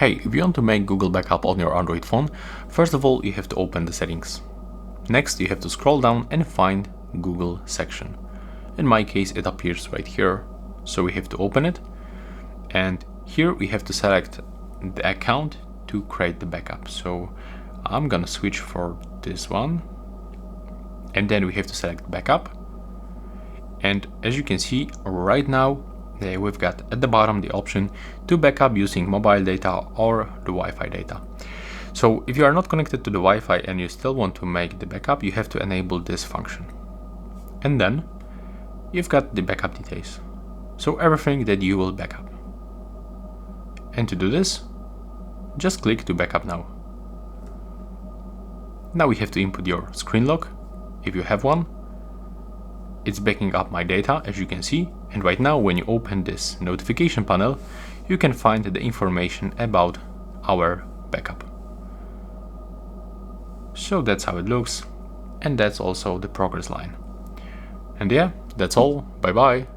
Hey, if you want to make Google Backup on your Android phone, first of all you have to open the settings. Next you have to scroll down and find Google section. In my case it appears right here, so we have to open it, and here we have to select the account to create the backup. So I'm gonna switch for this one, and then we have to select backup. And as you can see right now, we've got at the bottom the option to backup using mobile data or the Wi-Fi data. So if you are not connected to the Wi-Fi and you still want to make the backup, you have to enable this function. And then you've got the backup details. So everything that you will backup. And to do this, just click to backup now. Now we have to input your screen lock, if you have one. It's backing up my data, as you can see, and right now when you open this notification panel, you can find the information about our backup. So that's how it looks, and that's also the progress line. And yeah, that's all. Bye bye.